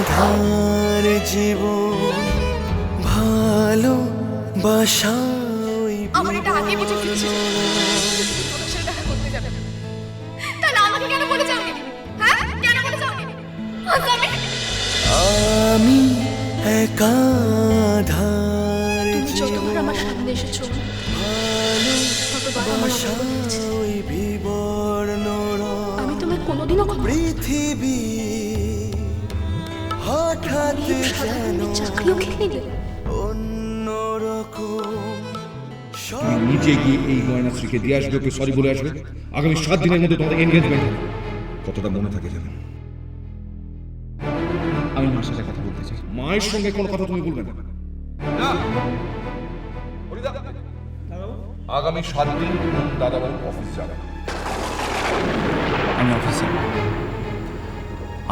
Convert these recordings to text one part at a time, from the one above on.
একাধার জীবন ভালোবাসা আমার এটা আগে বুঝে ফেলেছি তোর সাথে দেখা করতে যাবে না। তাহলে আমাকে কেন বলে যাওনি? হ্যাঁ কেন বলে যাওনি? আমি একাধার তুমি যতবার আমার সামনে এসেছো ততবার আমার আমি তোমায় কোনোদিনও পৃথিবী হঠাৎ যেন চাকরিও খেয়ে নিলে। তুমি নিজে গিয়ে এই গয়নাশ্রীকে দিয়ে আসবে, ওকে সরি বলে আসবে। আগামী 7 দিনের মধ্যে তোমাদের এনগেজমেন্ট। কতটা মনে থাকে জানেন? আমি মার সাথে কথা বলতে চাই। মায়ের সঙ্গে কোনো কথা তুমি বলবে না। আগামী 7 দিন দাদাবাবু অফিস যাবে।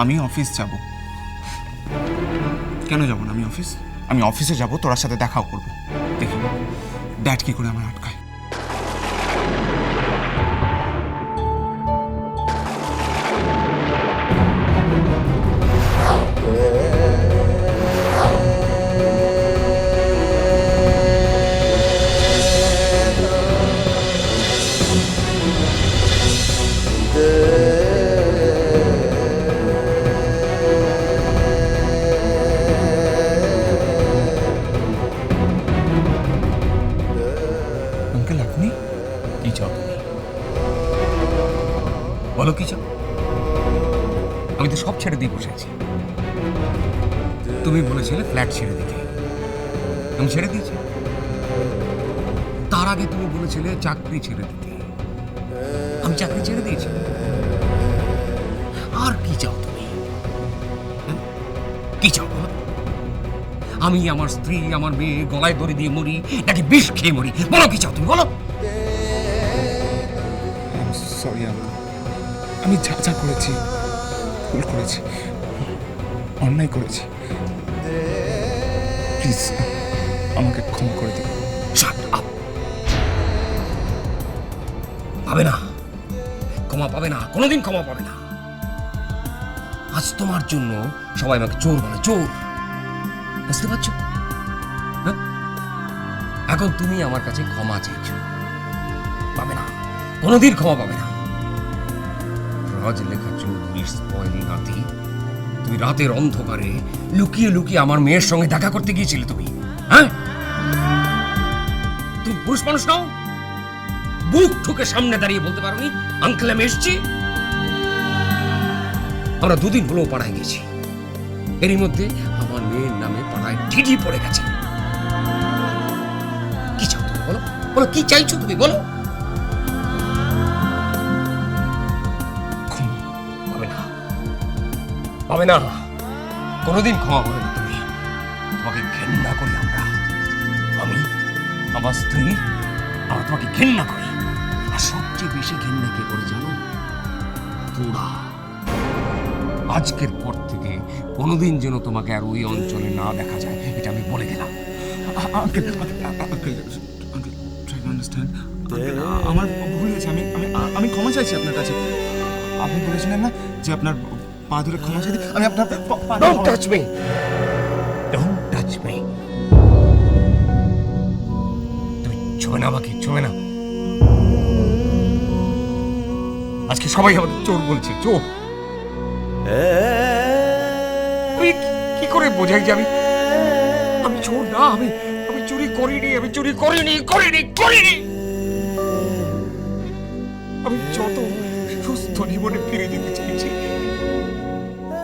আমি অফিস যাব। কেন যাব না? আমি অফিসে যাব, তোর সাথে দেখাও করবো। দেখি ড্যাড কি করে আমার আটকায়। আঙ্কেল আপনি কি চাও? বলো কি চাও? আমি তো সব ছেড়ে দিয়ে বসে আছি। তুমি বলেছিলে ফ্ল্যাট ছেড়ে দিতে, আমি ছেড়ে দিয়েছি। তার আগে তুমি বলেছিলে চাকরি ছেড়ে দিতে, আমি চাকরি ছেড়ে দিয়েছি। আর কি চাও তুমি? কি চাও বলো? আমি আমার স্ত্রী আমার মেয়ে গলায় দড়ি দিয়ে মরি নাকি বিষ খেয়ে মরি? বলো কি চাও তুমি? বলো। সরি আঙ্কেল, আমি যা যা করেছি ভুল করেছি, অন্যায় করেছি। প্লিজ আমাকে ক্ষমা করে দিন। Shut up. পাবে না, ক্ষমা পাবে না, কোনোদিন ক্ষমা পাবে না। আজ তোমার জন্য সবাই আমাকে চোর বলে, চোর। বুঝতে পারছো? হ্যাঁ, এখন তুমি আমার কাছে ক্ষমা চাইছো, পাবে না, কোনোদিন ক্ষমা পাবে না। রাজলেখা চৌধুরীর স্পয়েল নাতি, তুমি রাতের অন্ধকারে লুকিয়ে লুকিয়ে আমার মেয়ের সঙ্গে দেখা করতে গিয়েছিলে তুমি। হ্যাঁ, তুমি পুরুষ মানুষ নাও? বুক ঠুকে সামনে দাঁড়িয়ে বলতে পারোনি আঙ্কেল আমি এসছি? আমরা 2 দিন হলো পাড়ায় গেছি, এরই মধ্যে আমার মেয়ের নামে পাড়ায় ঠিকই পড়ে গেছে। কি চাও তুমি? বলো, বলো কি চাইছো তুমি? বলো। পাবে না, পাবে না, কোনোদিন ক্ষমা পাবে না তুমি। তোমাকে ঘেন্না করি আমরা, আমি, আমার স্ত্রী, আমরা তোমাকে ঘেন্না করি। আর সবচেয়ে বেশি ঘেন্না কে করে জানো? তোরা। আজকের পর থেকে কোনোদিন যেন তোমাকে আর ওই অঞ্চলে না দেখা যায়, এটা আমি বলে গেলাম। Uncle try to understand. আমার ভুল হয়েছে, আমি ক্ষমা চাইছি আপনার কাছে। আপনি বলেছিলেন না যে আপনার পা ধরে ক্ষমা চাইতে, আমি আপনার don't touch me, don't touch me. তুমি ছুঁবে না আমাকে, ছুঁবে না। আজকে সবাই আমাকে চোর বলছে, চোর। আমি কি করে বোঝাই যে আমি চোর না? আমি চুরি করিনি, আমি চুরি করিনি। আমি যত সুস্থ জীবনে ফিরে যেতে চাইছি,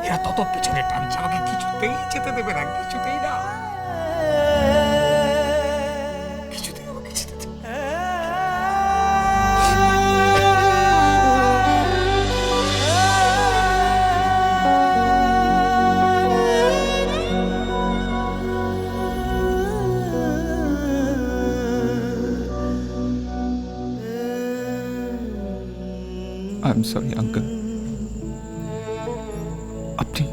এরা তত পেছনে টানছে, আমাকে কিছুতেই যেতে দেবে না, কিছুতেই না, কিছুতেই আমাকে যেতে দেবে না। I am sorry uncle. আপনি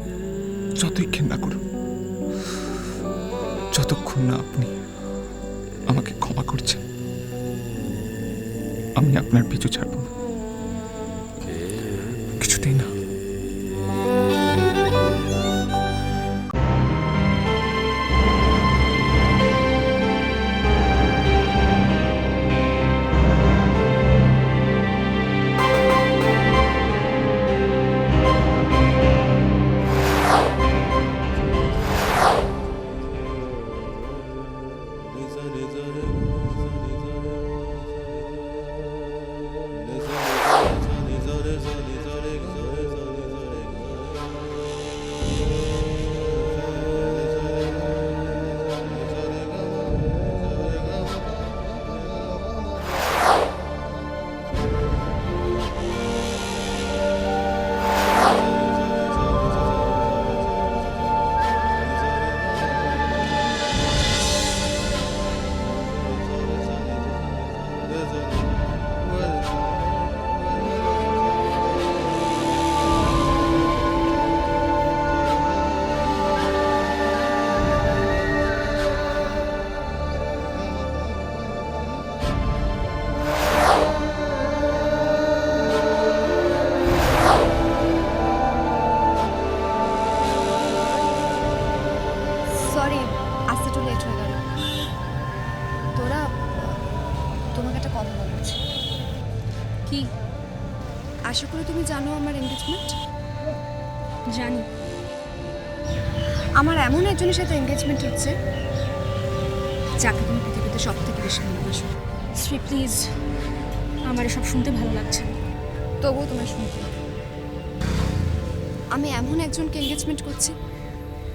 যতই ঘেন্না করুন, যতক্ষণ না আপনি আমাকে ক্ষমা করছেন, আমি আপনার পিছু ছাড়ব না, কিছুতেই না। কি? আশা করি তুমি জানো আমার এনগেজমেন্ট। জানি। আমার এমন একজনের সাথে এনগেজমেন্ট হচ্ছে যাকে তুমি পৃথিবীতে সব থেকে বেশি ভালোবাসো। শ্রী প্লিজ, আমার এসব শুনতে ভালো লাগছে না। তবুও তোমার শুনতে হবে। আমি এমন একজনকে এনগেজমেন্ট করছি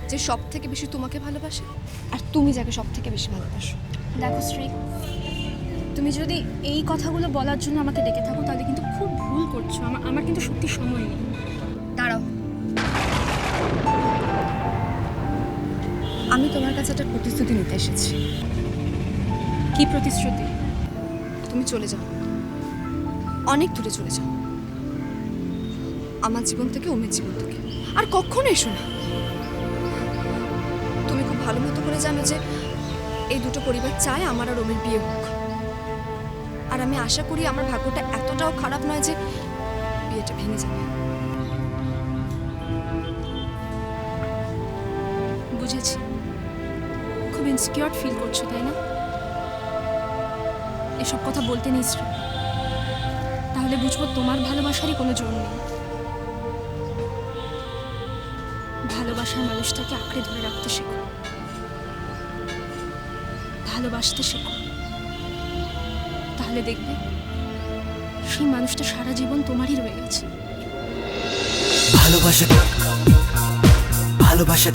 যে সব থেকে বেশি তোমাকে ভালোবাসে, আর তুমি যাকে সব থেকে বেশি ভালোবাসো। দেখো শ্রী, তুমি যদি এই কথাগুলো বলার জন্য আমাকে ডেকে থাকো তাহলে কিন্তু খুব ভুল করছো। আমার কিন্তু সত্যি সময় নেই। দাঁড়াও, আমি তোমার কাছে একটা প্রতিশ্রুতি নিতে এসেছি। কি প্রতিশ্রুতি? তুমি চলে যাও, অনেক দূরে চলে যাও, আমার জীবন থেকে ওমের জীবন থেকে, আর কখনো এসো না। তুমি খুব ভালো মতো করে জানো যে এই দুটো পরিবার চায় আমার আর ওমের বিয়ে হোক, আর আমি আশা করি আমার ভাগ্যটা এতটাও খারাপ নয় যে বিয়েটা ভেঙে যাবে। বুঝেছি, খুব ইনসিকিউর ফিল করছো তাই না? এসব কথা বলতে নেই শ্রী, তাহলে বুঝবো তোমার ভালোবাসারই কোনো জোর নেই। ভালোবাসার মানুষটাকে আঁকড়ে ধরে রাখতে শেখো, ভালোবাসতে শেখো, তাহলে দেখবে সেই মানুষটা সারা জীবন তোমারই রয়ে গেছে। ভালোবাসা ভালোবাসা